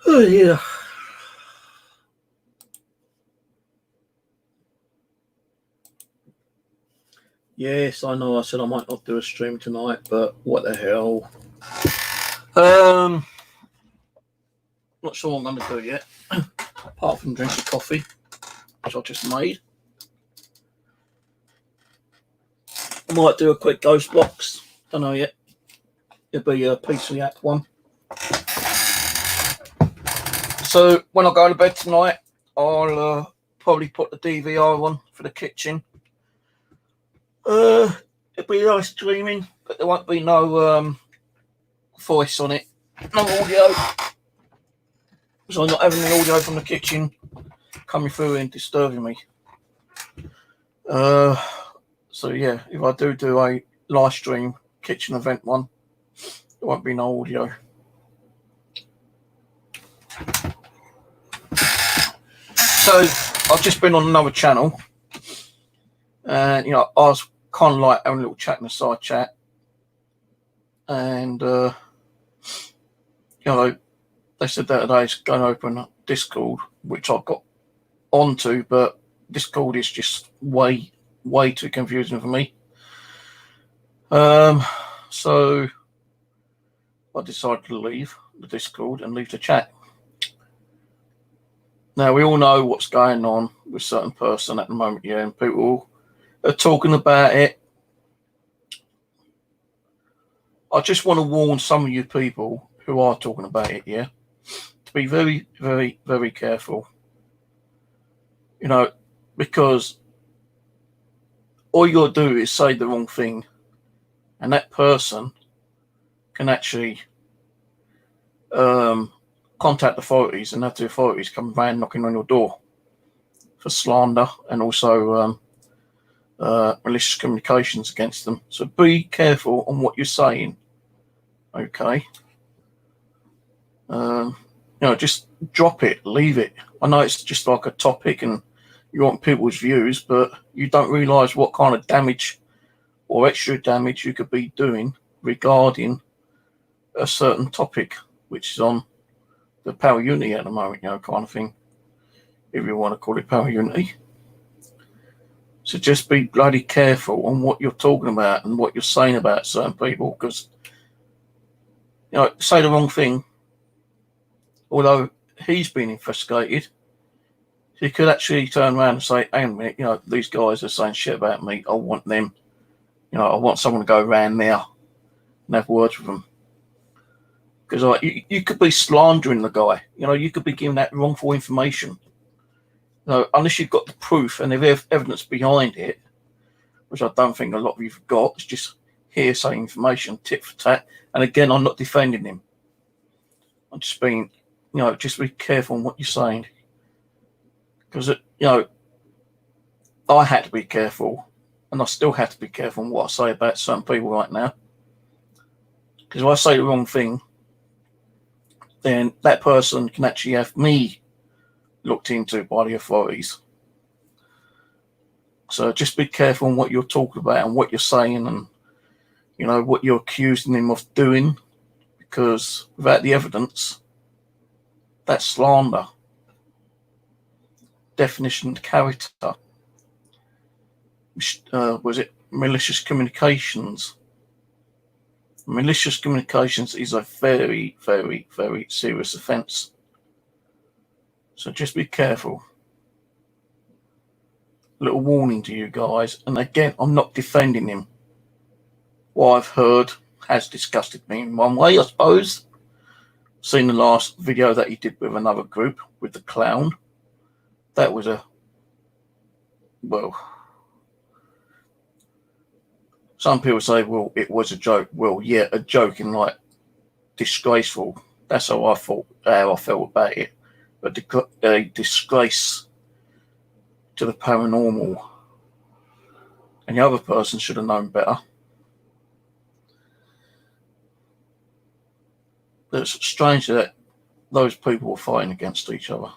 Oh, yeah. Yes, I know I said I might not do a stream tonight, but what the hell? Not sure what I'm going to do yet, apart from drinking coffee, which I just made. I might do a quick ghost box. Don't know yet. It'll be a PC app one. So when I go to bed tonight, I'll probably put the DVR on for the kitchen. It'll be nice streaming, but there won't be no voice on it, no audio. So I'm not having the audio from the kitchen coming through and disturbing me. So yeah, if I do a live stream kitchen event one, there won't be no audio. So I've just been on another channel, and I was kind of like having a little chat in the side chat, and they said that today's going to open Discord, which I got onto, but Discord is just way too confusing for me. So I decided to leave the Discord and leave the chat. Now, we all know what's going on with certain person at the moment, yeah, and people are talking about it. I just want to warn some of you people who are talking about it, yeah, to be very, very, very careful. Because all you got to do is say the wrong thing, and that person can actually contact authorities and have the authorities come around knocking on your door for slander and also malicious communications against them. So be careful on what you're saying, okay? Just drop it, leave it. I know it's just like a topic and you want people's views, but you don't realise what kind of damage or extra damage you could be doing regarding a certain topic, which is on the power unity at the moment, kind of thing, if you want to call it power unity. So just be bloody careful on what you're talking about and what you're saying about certain people, because say the wrong thing, although he's been investigated, he could actually turn around and say, hang a minute, these guys are saying shit about me, I want them, I want someone to go around there and have words with them. Because you could be slandering the guy, you could be giving that wrongful information. Unless you've got the proof and the evidence behind it, which I don't think a lot of you've got, it's just hearsay information, tit for tat. And again, I'm not defending him. I'm just being, just be careful on what you're saying. Because, I had to be careful, and I still have to be careful on what I say about certain people right now. Because if I say the wrong thing, then that person can actually have me looked into by the authorities. So just be careful on what you're talking about and what you're saying and, what you're accusing him of doing, because without the evidence, that's slander. Definition character. Was it malicious communications? Malicious communications is a very, very, very serious offence. So just be careful. Little warning to you guys. And again, I'm not defending him. What I've heard has disgusted me in one way, I suppose. Seen the last video that he did with another group, with the clown. That was some people say, well, it was a joke. Well, yeah, a joke in like disgraceful. That's how I felt about it. But a disgrace to the paranormal. And the other person should have known better. It's strange that those people were fighting against each other.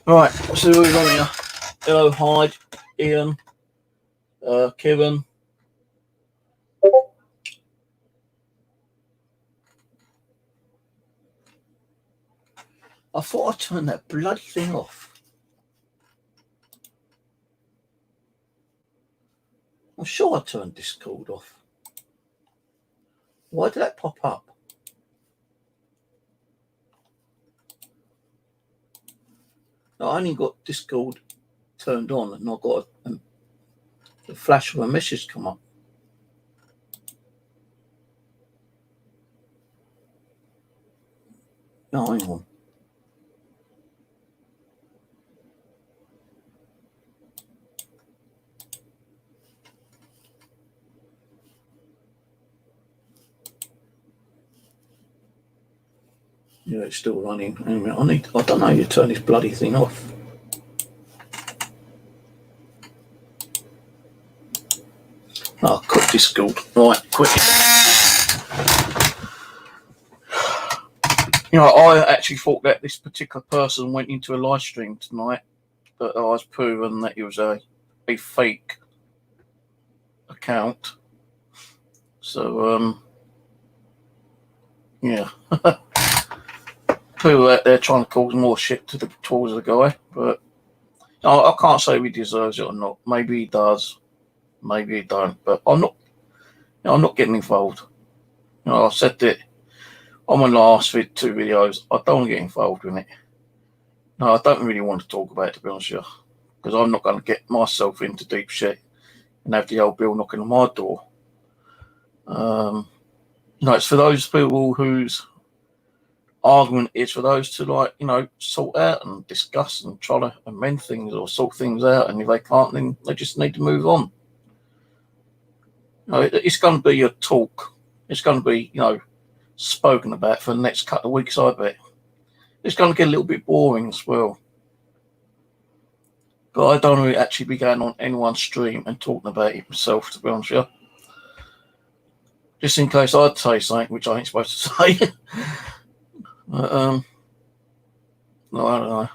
Right, so who's on here? Hello, Hyde, Ian, Kevin. I thought I turned that bloody thing off. I'm sure I turned Discord off. Why did that pop up? I only got Discord turned on and I got a flash of a message come up. No, hang on. Yeah, it's still running. Anyway, I don't know how you turn this bloody thing off. Oh, quit Discord. Right, quit. You know, I actually thought that this particular person went into a live stream tonight, but I was proven that it was a fake account. So, yeah. People out there trying to cause more shit towards the guy, but I can't say if he deserves it or not. Maybe he does, maybe he don't. But I'm not getting involved. You know, I said that on my last 2 videos. I don't want to get involved in it. No, I don't really want to talk about it, to be honest with you, because I'm not going to get myself into deep shit and have the old bill knocking on my door. No, it's for those people whose argument is for those to, like, you know, sort out and discuss and try to amend things or sort things out, and if they can't, then they just need to move on. You know, it's going to be a talk. It's going to be, you know, spoken about for the next couple of weeks, I bet. It's going to get a little bit boring as well. But I don't really actually be going on anyone's stream and talking about it myself, to be honest with you. Just in case I'd say something which I ain't supposed to say. But, no, I don't know.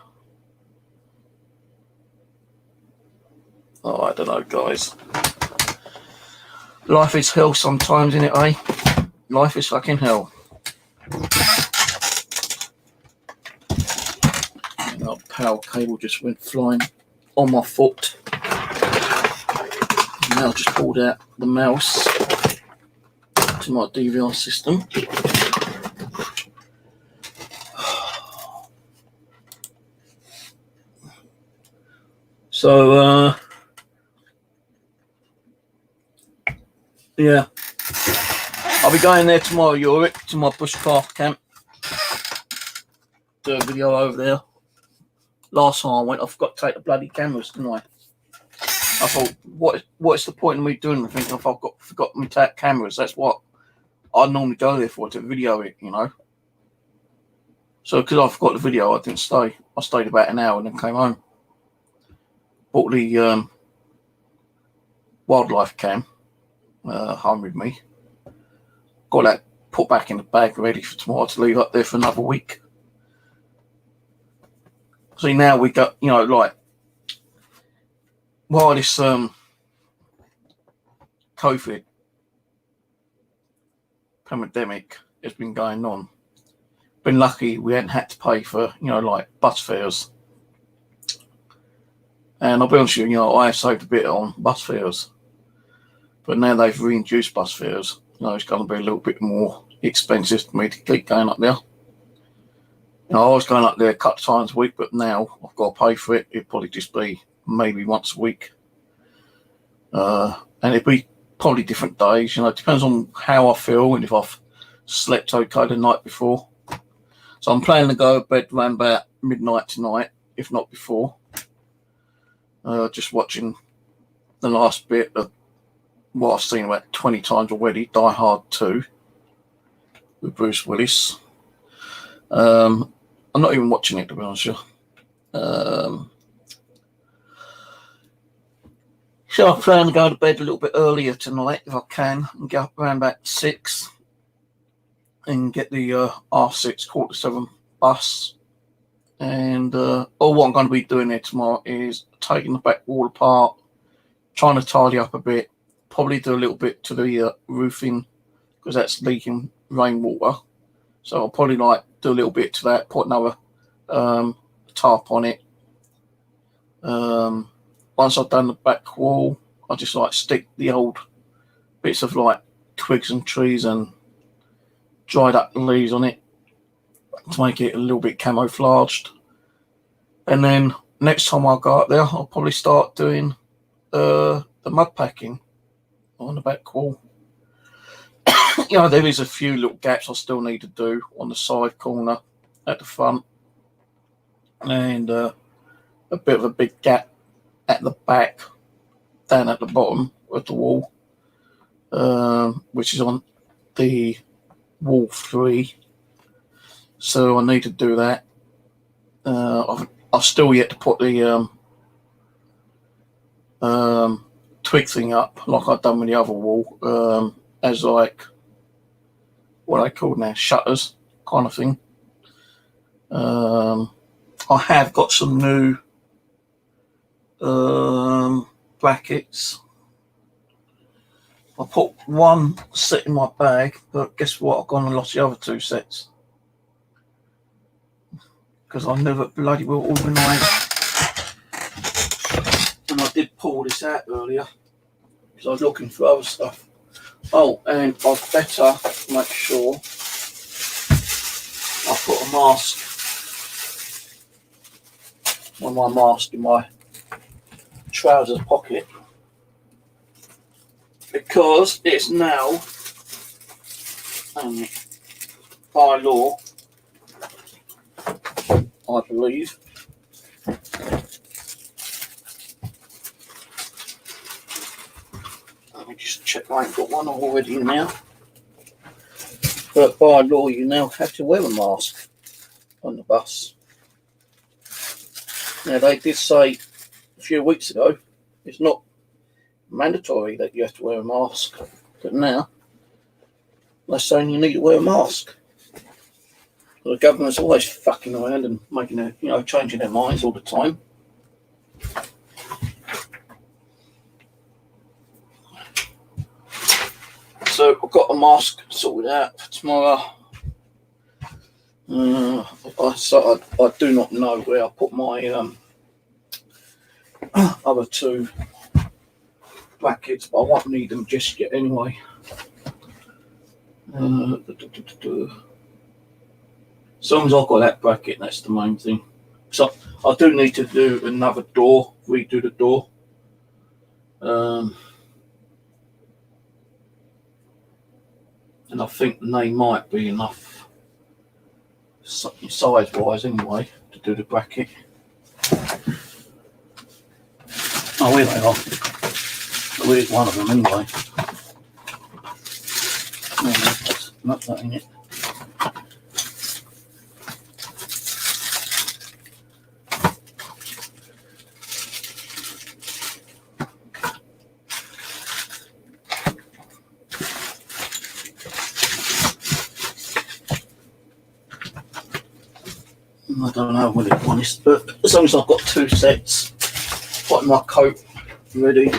Oh, I don't know, guys. Life is hell sometimes, innit, eh? Life is fucking hell. And our power cable just went flying on my foot. Now I just pulled out the mouse to my DVR system. So, yeah, I'll be going there tomorrow, Yorick, to my bushcraft camp. Do a video over there. Last time I went, I forgot to take the bloody cameras, didn't I? I thought, what's the point of me doing anything if I've forgotten to take cameras? That's what I normally go there for, to video it, you know. So, because I forgot the video, I didn't stay. I stayed about an hour and then came home. Bought the wildlife cam home with me. Got that put back in the bag ready for tomorrow to leave up there for another week. See, now we got, you know, like, while this COVID pandemic has been going on, been lucky we hadn't had to pay for, you know, like bus fares. And I'll be honest with you, you know, I have saved a bit on bus fares. But now they've reintroduced bus fares, you know, it's going to be a little bit more expensive for me to keep going up there. You know, I was going up there a couple of times a week, but now I've got to pay for it. It'd probably just be maybe once a week. And it'd be probably different days, you know, it depends on how I feel and if I've slept okay the night before. So I'm planning to go to bed around about midnight tonight, if not before. Just watching the last bit of what I've seen about 20 times already, Die Hard 2 with Bruce Willis. I'm not even watching it, to be honest with you. So I plan to go to bed a little bit earlier tonight if I can, and get up around about 6 and get the R6 quarter-7 bus. And all what I'm going to be doing there tomorrow is taking the back wall apart, trying to tidy up a bit, probably do a little bit to the roofing because that's leaking rainwater. So I'll probably like do a little bit to that, put another tarp on it. Once I've done the back wall, I just like stick the old bits of like twigs and trees and dried up leaves on it to make it a little bit camouflaged. And then next time I go up there, I'll probably start doing the mud packing on the back wall. There is a few little gaps I still need to do on the side corner at the front, and a bit of a big gap at the back, down at the bottom of the wall, which is on the wall 3. So I need to do that. I've still yet to put the twig thing up like I've done with the other wall, as like what I call now shutters kind of thing. I have got some new brackets. I put one set in my bag, but guess what? I've gone and lost the other 2 sets because I never bloody well organised. And I did pull this out earlier because I was looking for other stuff. Oh, and I'd better make sure I put a mask, one of my masks in my trousers pocket, because it's now by law, I believe, let me just check I ain't got one already now, but by law you now have to wear a mask on the bus. Now they did say a few weeks ago it's not mandatory that you have to wear a mask, but now they're saying you need to wear a mask. The government's always fucking around and making it, changing their minds all the time. So I've got a mask sorted out for tomorrow. I do not know where I put my other 2 brackets, but I won't need them just yet anyway. As long as I've got that bracket, that's the main thing. So I do need to do another door, redo the door. And I think they might be enough size wise anyway to do the bracket. Oh, here they are. Oh, here's one of them anyway. That's not that in it. I don't know what it was, but as long as I've got 2 sets, got my coat ready.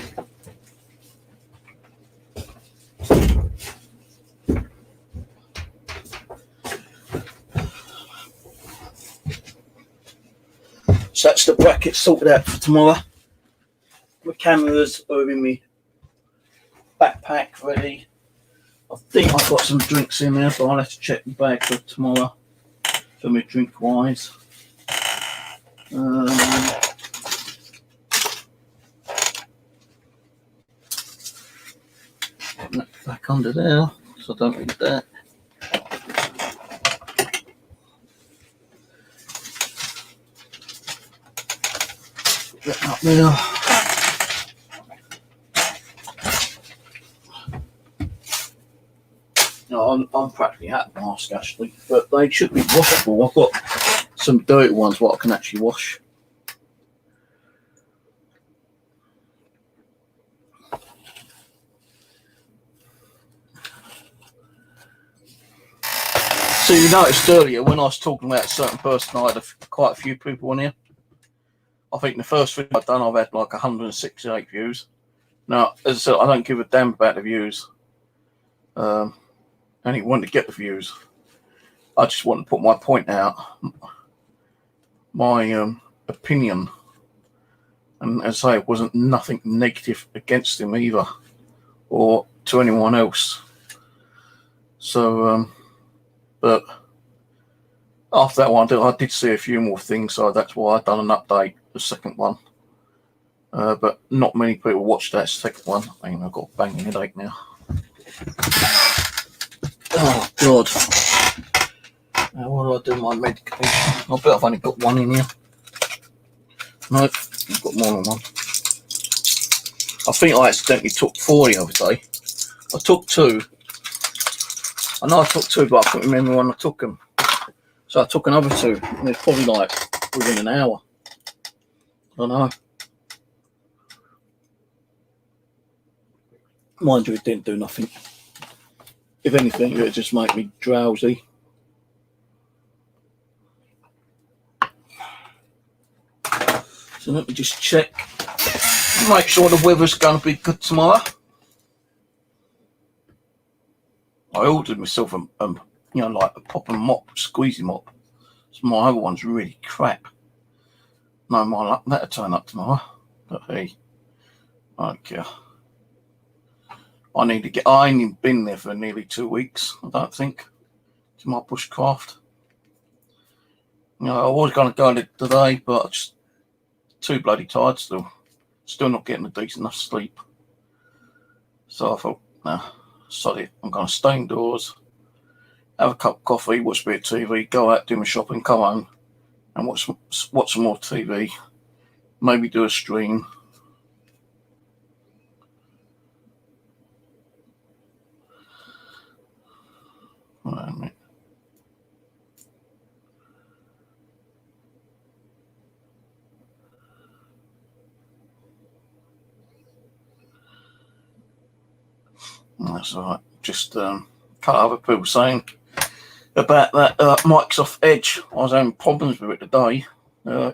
So that's the bracket sorted out for tomorrow. My cameras are in my backpack ready. I think I've got some drinks in there, but I'll have to check the bag for tomorrow for me drink wise. Back under there, so I don't need that. Put that up there. No, I'm practically at the mask actually, but they should be washable. I've got some dirty ones what I can actually wash. So you noticed earlier when I was talking about a certain person, I had quite a few people on here. I think the first video I've done, I've had like 168 views. Now, as I said, I don't give a damn about the views. I only want to get the views. I just want to put my point out. my opinion. And as I say, it wasn't nothing negative against him either, or to anyone else. So, but after that one, I did see a few more things, so that's why I done an update, the second one. But not many people watched that second one. I mean, I've got a banging headache now. Oh, God. Now, what do I do with my medication? I bet I've only got one in here. No, I've got more than one. I think I accidentally took 4 the other day. I took 2. I know I took 2, but I couldn't remember when I took them. So I took another 2, and it's probably like within an hour. I don't know. Mind you, it didn't do nothing. If anything, it would just make me drowsy. So let me just check. Make sure the weather's going to be good tomorrow. I ordered myself like a pop and mop, squeezy mop. So my other one's really crap. No more luck, that'll turn up tomorrow. But hey, I don't care. I ain't even been there for nearly 2 weeks, I don't think, to my bushcraft. You know, I was going to go there today, but I'm just too bloody tired still. Still not getting a decent enough sleep. So I thought, nah, sod it. I'm going to stay indoors, have a cup of coffee, watch a bit of TV, go out, do my shopping, come home, and watch some more TV. Maybe do a stream. Wait a minute. That's all right. Just cut other people saying about that Microsoft Edge. I was having problems with it today.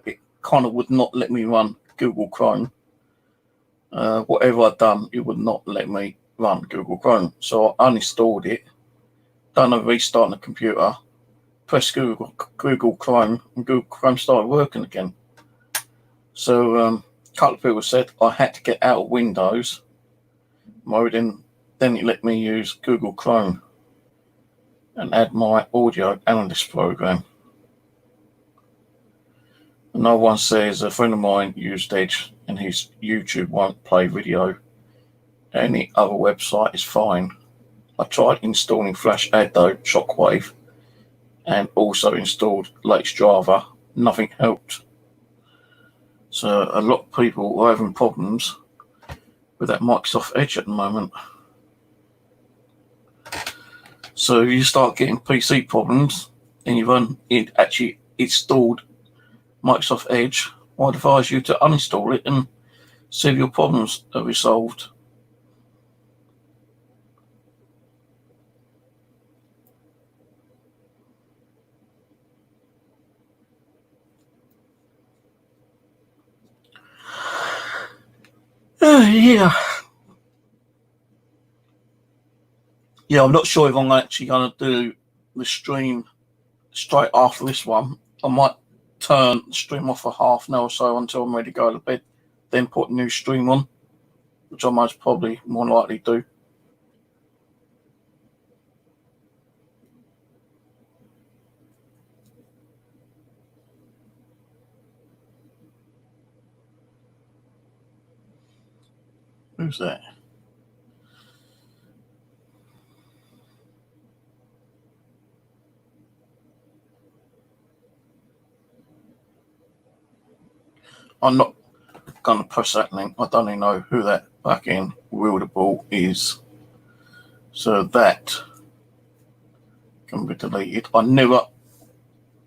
It kind of would not let me run Google Chrome. Whatever I'd done, it would not let me run Google Chrome. So I uninstalled it, done a restart on the computer, pressed Google Chrome, and Google Chrome started working again. So a couple of people said I had to get out of Windows mode, and then it let me use Google Chrome and add my audio analyst program. Another one says a friend of mine used Edge and his YouTube won't play video. Any other website is fine. I tried installing Flash Addo Shockwave and also installed latest Java. Nothing helped. So a lot of people are having problems with that Microsoft Edge at the moment. So you start getting PC problems and you've actually installed Microsoft Edge, I advise you to uninstall it and see if your problems are resolved. Yeah, I'm not sure if I'm actually going to do the stream straight after this one. I might turn the stream off for half an hour or so until I'm ready to go to bed, then put a new stream on, which I most probably more likely do. Who's that? I'm not going to press that link. I don't even know who that fucking Wildable is. So that can be deleted. I never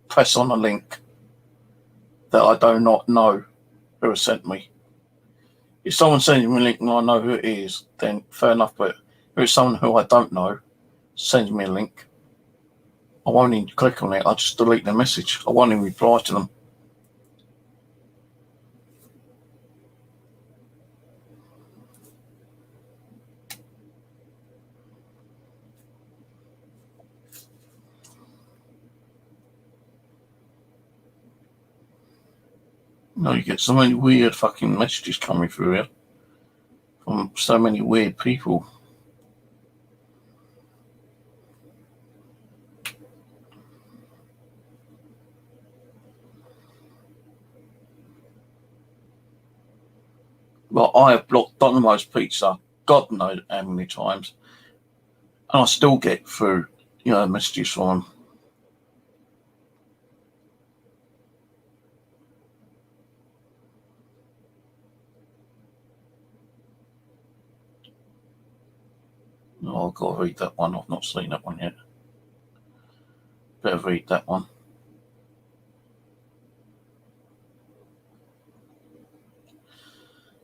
press on a link that I do not know who has sent me. If someone sends me a link and I know who it is, then fair enough. But if it's someone who I don't know sends me a link, I won't even click on it. I just delete the message. I won't even reply to them. You get so many weird fucking messages coming through here from so many weird people. Well, I have blocked Domino's Pizza, God knows how many times, and I still get through, messages from them. Oh, I've got to read that one. I've not seen that one yet. Better read that one.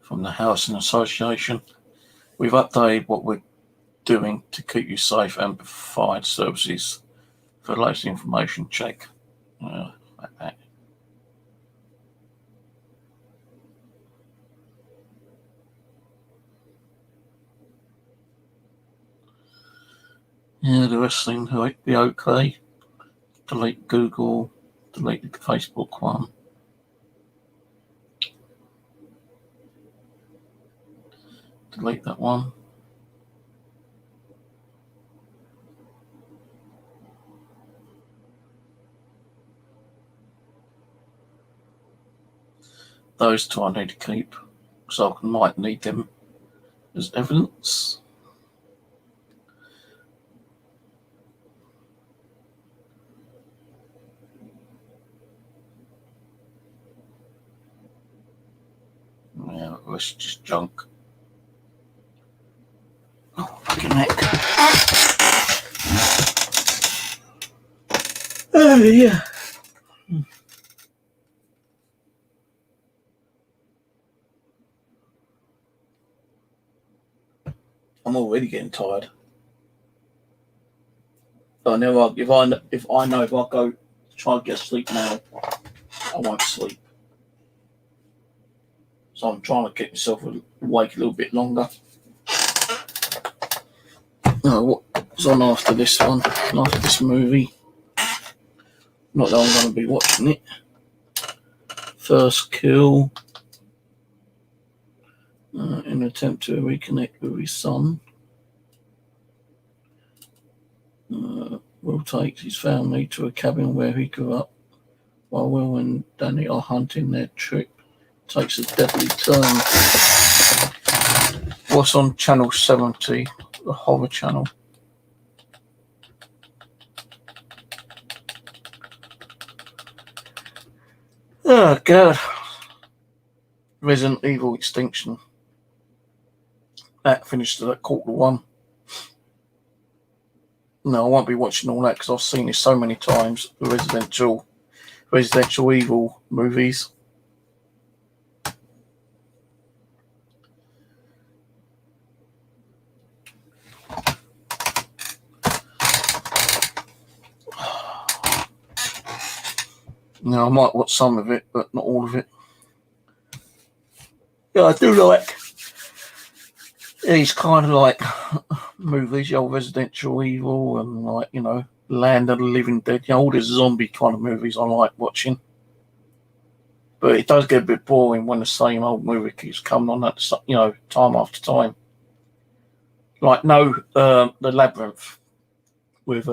From the Housing Association. We've updated what we're doing to keep you safe and provide services. For the latest information, check. Like that. Yeah, the rest seem to be okay. Delete Google, delete the Facebook one. Delete that one. Those two I need to keep, so I might need them as evidence. Yeah, the rest is just junk. Oh, fucking heck. Oh, yeah. I'm already getting tired. But if I go try and get sleep now, I won't sleep. So I'm trying to keep myself awake a little bit longer. What's on after this one? After this movie? Not that I'm going to be watching it. First Kill. In an attempt to reconnect with his son. Will takes his family to a cabin where he grew up, while Will and Danny are hunting. Their trip takes a deadly turn. What's on Channel 70, the horror channel? Oh, God. Resident Evil Extinction. That finished at 1:15. No, I won't be watching all that because I've seen it so many times. The Residential Evil movies. No, I might watch some of it, but not all of it. Yeah, I do like these kind of like movies, the old Residential Evil and Land of the Living Dead, all the zombie kind of movies I like watching. But it does get a bit boring when the same old movie keeps coming on at time after time. Like the Labyrinth with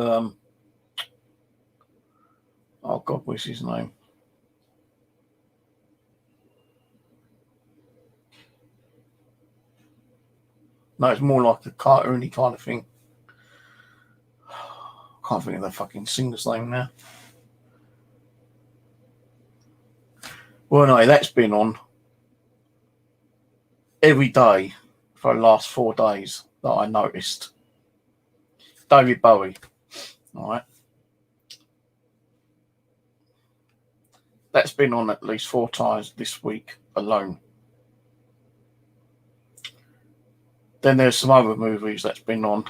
oh God, what's his name? No, it's more like a cartoony kind of thing. Can't think of the fucking singer's name now. Well, no, that's been on every day for the last 4 days that I noticed. David Bowie, all right. That's been on at least 4 times this week alone. Then there's some other movies that's been on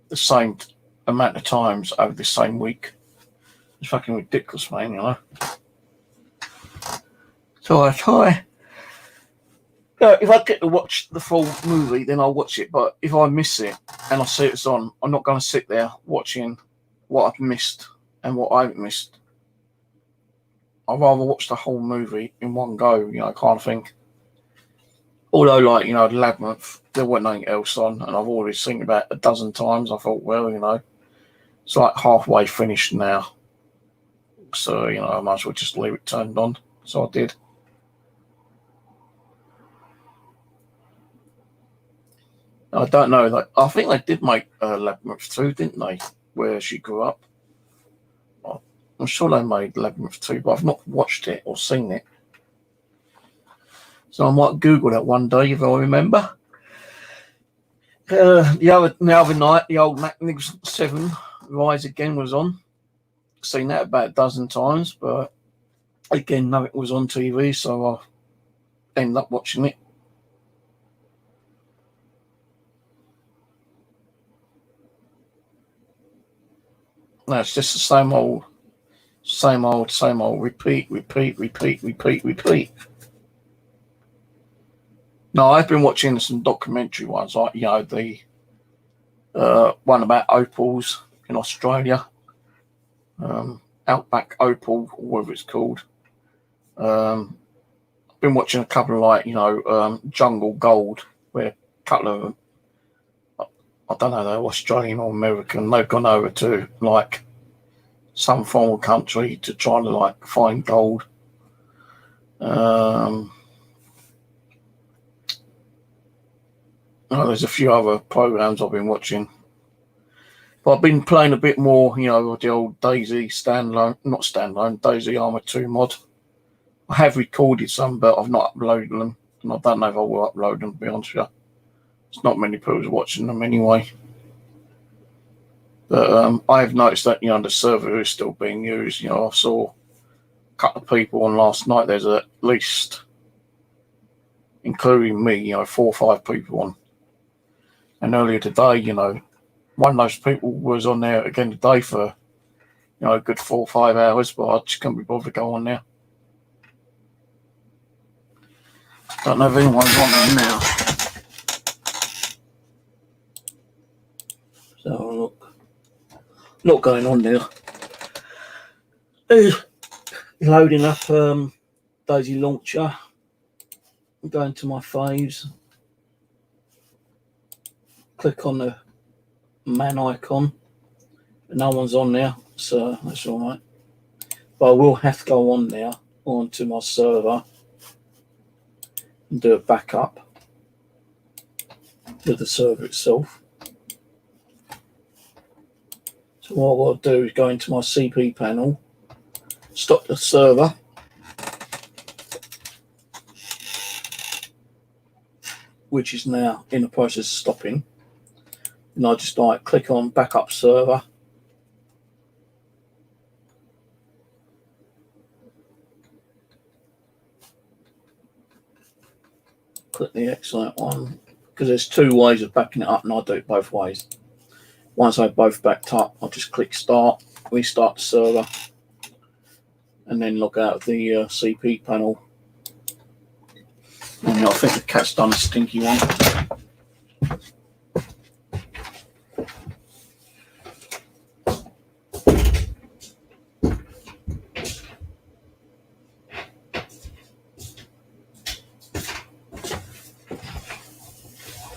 the same amount of times over the same week. It's fucking ridiculous, man, So I try. If I get to watch the full movie, then I'll watch it. But if I miss it and I see it's on, I'm not going to sit there watching what I've missed and what I haven't missed. I'd rather watch the whole movie in one go, kind of thing. Although, like, Labyrinth, there wasn't anything else on, and I've already seen it about a dozen times. I thought, well, it's like halfway finished now. So, I might as well just leave it turned on. So I did. I don't know. Like, I think they did make Labyrinth 2, didn't they? Where she grew up. I'm sure they made Labyrinth 2, but I've not watched it or seen it. So I might Google that one day if I remember. The other night, the old Magnificent 7 Rise Again was on. Seen that about a dozen times, but again, nothing was on TV, so I ended up watching it. No, it's just the same old, repeat. No, I've been watching some documentary ones, like, the one about opals in Australia, Outback Opal, or whatever it's called. I've been watching a couple of, like, Jungle Gold, where a couple of them, I don't know, they're Australian or American, they've gone over to, like, some foreign country to try to, like, find gold. There's a few other programs I've been watching, but I've been playing a bit more, with the old DayZ DayZ Arma 2 mod. I have recorded some, but I've not uploaded them, and I don't know if I will upload them, to be honest with you. There's not many people watching them anyway. But I have noticed that, the server is still being used. I saw a couple of people on last night. There's at least, including me, 4 or 5 people on. And earlier today, one of those people was on there again today for, a good 4 or 5 hours, but I just couldn't be bothered to go on there. Don't know if anyone's on there now. So look, not going on there. Loading up DayZ Launcher. I'm going to my faves. Click on the man icon. No one's on there, so that's all right. But I will have to go on there, onto my server, and do a backup to the server itself. So what I've got to do is go into my CP panel, stop the server, which is now in the process of stopping. And I just click on backup server. Click the excellent one, because there's 2 ways of backing it up, and I do it both ways. Once I've both backed up, I'll just click start, restart the server, and then log out of the CP panel. And I think the cat's done a stinky one.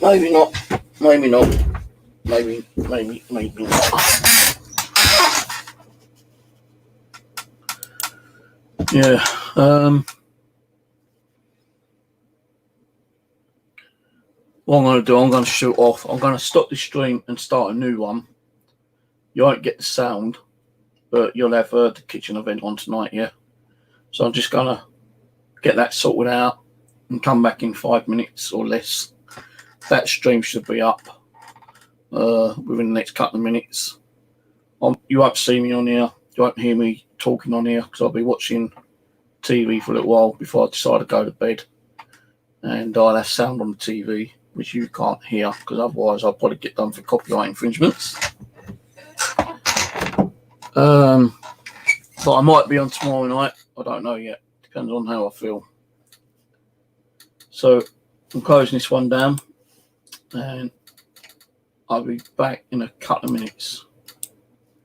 Maybe not. Maybe not. Maybe not. Yeah. What I'm going to do, I'm going to shoot off. I'm going to stop the stream and start a new one. You won't get the sound, but you'll have the kitchen event on tonight, yeah? So I'm just going to get that sorted out and come back in 5 minutes or less. That stream should be up within the next couple of minutes. You won't see me on here. You won't hear me talking on here because I'll be watching TV for a little while before I decide to go to bed. And I'll have sound on the TV, which you can't hear, because otherwise I'll probably get done for copyright infringements. But I might be on tomorrow night. I don't know yet. Depends on how I feel. So I'm closing this one down, and I'll be back in a couple of minutes.